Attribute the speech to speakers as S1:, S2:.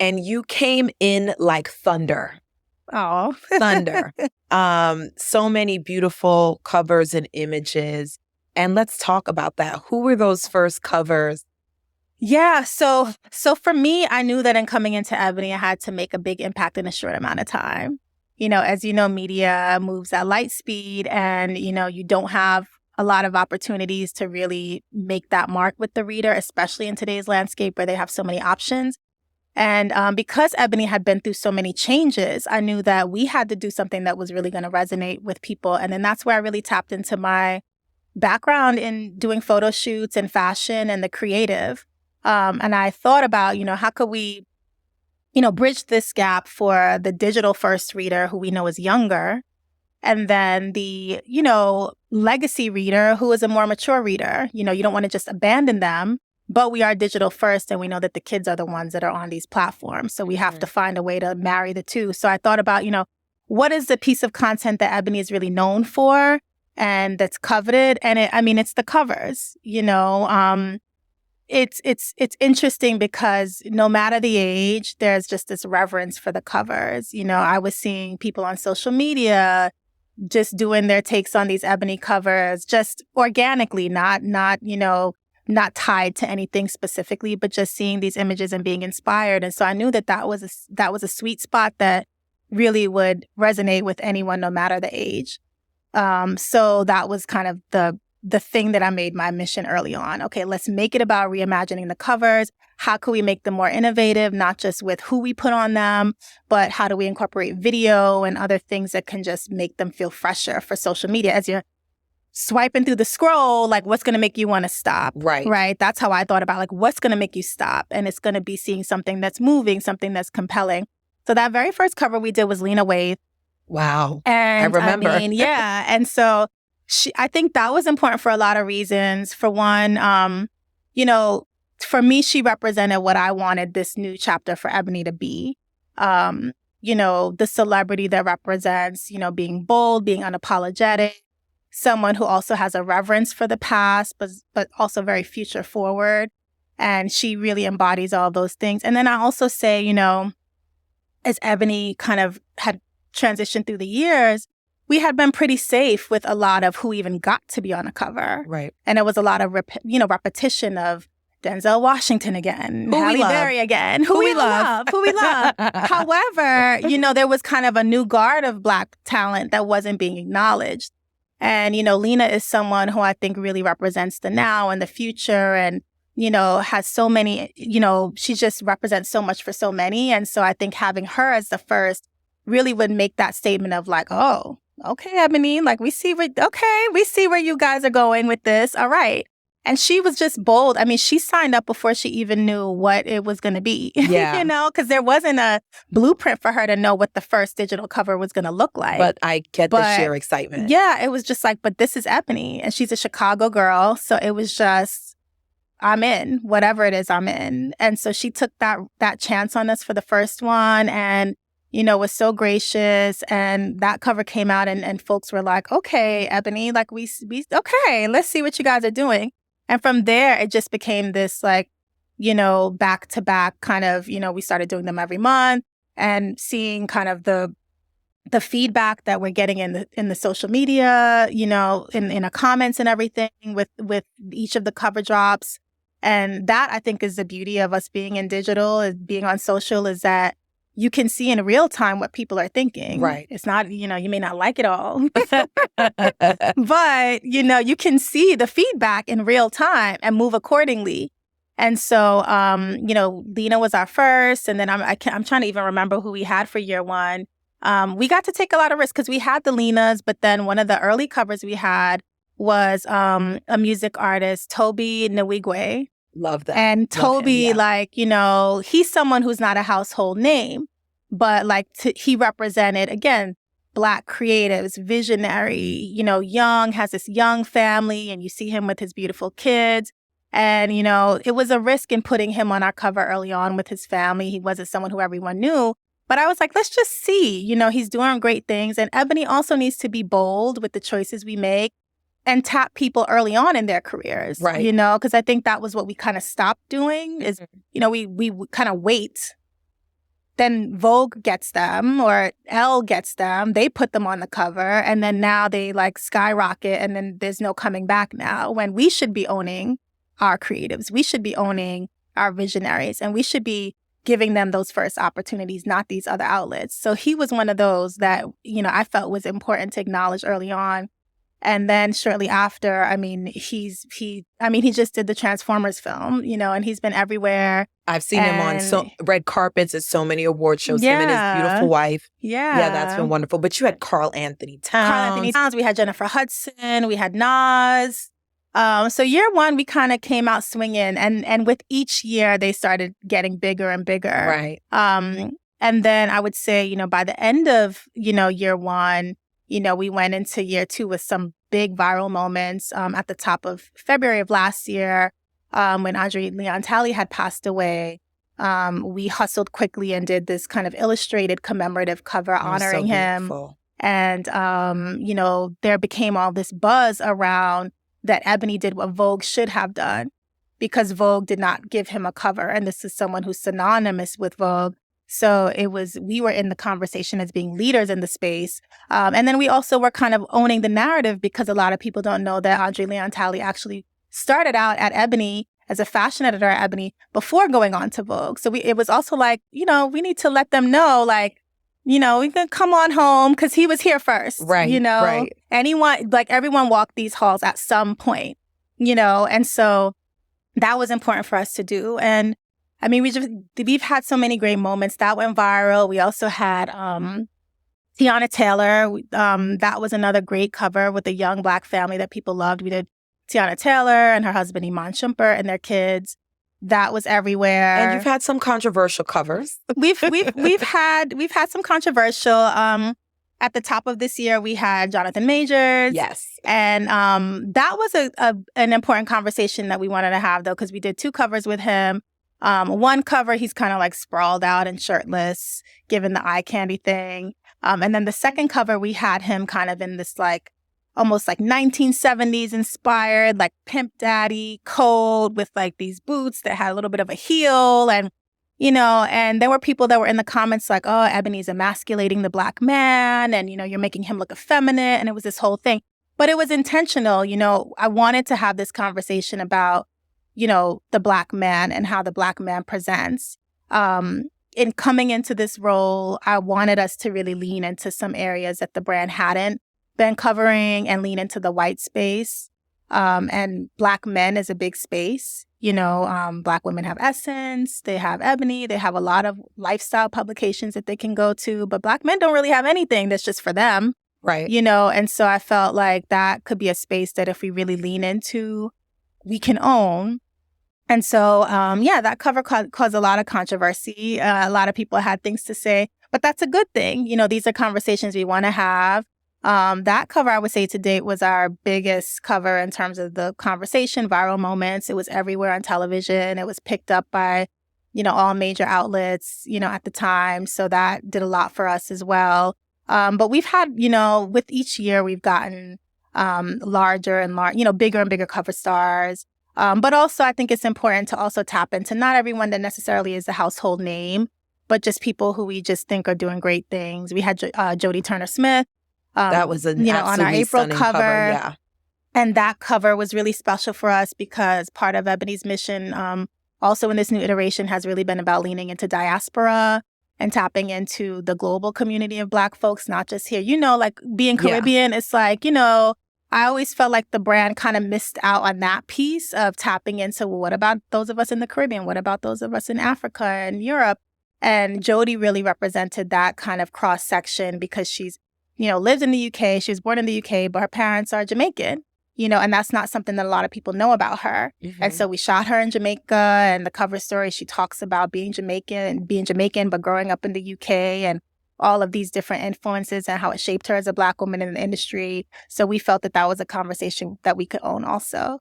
S1: and you came in like thunder.
S2: Oh,
S1: Thunder. So many beautiful covers and images. And let's talk about that. Who were those first covers?
S2: Yeah. So for me, I knew that in coming into Ebony, I had to make a big impact in a short amount of time. As you know, media moves at light speed and, you don't have a lot of opportunities to really make that mark with the reader, especially in today's landscape where they have so many options. And because Ebony had been through so many changes, I knew that we had to do something that was really going to resonate with people. And then that's where I really tapped into my background in doing photo shoots and fashion and the creative. And I thought about, how could we, bridge this gap for the digital first reader who we know is younger, and then the, legacy reader who is a more mature reader. You don't want to just abandon them, but we are digital first, and we know that the kids are the ones that are on these platforms. So we have to find a way to marry the two. So I thought about, what is the piece of content that Ebony is really known for and that's coveted? And it's the covers, It's interesting because no matter the age, there's just this reverence for the covers. I was seeing people on social media just doing their takes on these Ebony covers, just organically, not tied to anything specifically, but just seeing these images and being inspired. And so I knew that was a sweet spot that really would resonate with anyone, no matter the age. So that was kind of the thing that I made my mission early on. Okay, let's make it about reimagining the covers. How can we make them more innovative, not just with who we put on them, but how do we incorporate video and other things that can just make them feel fresher for social media? As you're swiping through the scroll, like what's going to make you want to stop? Right. That's how I thought about like what's going to make you stop. And it's going to be seeing something that's moving, something that's compelling. So that very first cover we did was Lena Waithe.
S1: Wow.
S2: And
S1: I remember.
S2: Yeah. And so I think that was important for a lot of reasons. For one, for me, she represented what I wanted this new chapter for Ebony to be. The celebrity that represents, being bold, being unapologetic, someone who also has a reverence for the past, but also very future forward. And she really embodies all those things. And then I also say, as Ebony kind of had transitioned through the years, we had been pretty safe with a lot of who even got to be on a cover.
S1: Right.
S2: And it was a lot of, repetition of Denzel Washington again, Halle Berry again, who we love. However, there was kind of a new guard of Black talent that wasn't being acknowledged. And, Lena is someone who I think really represents the now and the future and, has so many, she just represents so much for so many. And so I think having her as the first really would make that statement of like, oh, okay, Ebony, like we see where you guys are going with this. All right. And she was just bold. I mean, she signed up before she even knew what it was going to be, because there wasn't a blueprint for her to know what the first digital cover was going to look like.
S1: But I get the sheer excitement.
S2: Yeah, it was just like, but this is Ebony. And she's a Chicago girl. So it was just, I'm in. Whatever it is, I'm in. And so she took that chance on us for the first one and, was so gracious. And that cover came out and folks were like, okay, Ebony, like we okay, let's see what you guys are doing. And from there, it just became this like, back to back kind of, we started doing them every month and seeing kind of the feedback that we're getting in the social media, in the comments and everything with each of the cover drops. And that I think is the beauty of us being in digital, is being on social, is that you can see in real time what people are thinking.
S1: Right.
S2: It's not, you may not like it all, but, you can see the feedback in real time and move accordingly. And so, Lena was our first, and then I'm trying to even remember who we had for year one. We got to take a lot of risks because we had the Lenas, but then one of the early covers we had was a music artist, Toby Nwigwe.
S1: Love that.
S2: And Toby, he's someone who's not a household name, but he represented, again, Black creatives, visionary, young, has this young family, and you see him with his beautiful kids. And, it was a risk in putting him on our cover early on with his family. He wasn't someone who everyone knew. But I was like, let's just see, he's doing great things. And Ebony also needs to be bold with the choices we make and tap people early on in their careers,
S1: right?
S2: Because I think that was what we kind of stopped doing is, we kind of wait then Vogue gets them or Elle gets them. They put them on the cover. And then now they like skyrocket and then there's no coming back now, when we should be owning our creatives. We should be owning our visionaries, and we should be giving them those first opportunities, not these other outlets. So he was one of those that, I felt was important to acknowledge early on. And then shortly after, he just did the Transformers film, and he's been everywhere.
S1: I've seen him on red carpets at so many award shows, him and his beautiful wife.
S2: Yeah.
S1: Yeah, that's been wonderful. But you had Carl Anthony Towns.
S2: We had Jennifer Hudson. We had Nas. So year one, we kind of came out swinging. And with each year, they started getting bigger and bigger.
S1: Right.
S2: And then I would say, by the end of, year one, we went into year two with some big viral moments. At the top of February of last year, when Andre Leon Talley had passed away, we hustled quickly and did this kind of illustrated commemorative cover honoring him. And, there became all this buzz around that Ebony did what Vogue should have done, because Vogue did not give him a cover. And this is someone who's synonymous with Vogue. So we were in the conversation as being leaders in the space. And then we also were kind of owning the narrative, because a lot of people don't know that Andre Leon Talley actually started out at Ebony as a fashion editor at Ebony before going on to Vogue. So it was also like, we need to let them know, like, we can come on home because he was here first.
S1: Right. Right.
S2: Everyone walked these halls at some point, and so that was important for us to do. And we've had so many great moments that went viral. We also had Tiana Taylor. That was another great cover with a young Black family that people loved. We did Tiana Taylor and her husband Iman Shumpert and their kids. That was everywhere.
S1: And you've had some controversial covers.
S2: We've had some controversial. At the top of this year, we had Jonathan Majors.
S1: Yes.
S2: And that was an important conversation that we wanted to have, though, because we did two covers with him. One cover, he's kind of like sprawled out and shirtless, given the eye candy thing. And then the second cover, we had him kind of in this like almost like 1970s inspired, like Pimp Daddy coat with like these boots that had a little bit of a heel. And, and there were people that were in the comments like, oh, Ebony's emasculating the Black man. And, you're making him look effeminate. And it was this whole thing. But it was intentional. I wanted to have this conversation about, the Black man and how the Black man presents. In coming into this role, I wanted us to really lean into some areas that the brand hadn't been covering and lean into the white space. And Black men is a big space. Black women have Essence, they have Ebony, they have a lot of lifestyle publications that they can go to, but Black men don't really have anything that's just for them.
S1: Right.
S2: And so I felt like that could be a space that if we really lean into, we can own. And so, that cover caused a lot of controversy. A lot of people had things to say, but that's a good thing. These are conversations we want to have. That cover, I would say to date, was our biggest cover in terms of the conversation, viral moments. It was everywhere on television. It was picked up by, all major outlets, at the time. So that did a lot for us as well. But we've had, with each year, we've gotten larger and bigger and bigger cover stars. But also, I think it's important to also tap into not everyone that necessarily is a household name, but just people who we just think are doing great things. We had Jodie Turner-Smith.
S1: That was an
S2: on our April cover.
S1: Yeah.
S2: And that cover was really special for us because part of Ebony's mission, also in this new iteration, has really been about leaning into diaspora and tapping into the global community of Black folks, not just here. Like being Caribbean, it's like, I always felt like the brand kind of missed out on that piece of tapping into, well, what about those of us in the Caribbean? What about those of us in Africa and Europe? And Jodie really represented that kind of cross-section because she's, lives in the UK. She was born in the UK, but her parents are Jamaican, and that's not something that a lot of people know about her. Mm-hmm. And so we shot her in Jamaica, and the cover story, she talks about being Jamaican, but growing up in the UK and all of these different influences and how it shaped her as a Black woman in the industry. So we felt that was a conversation that we could own also.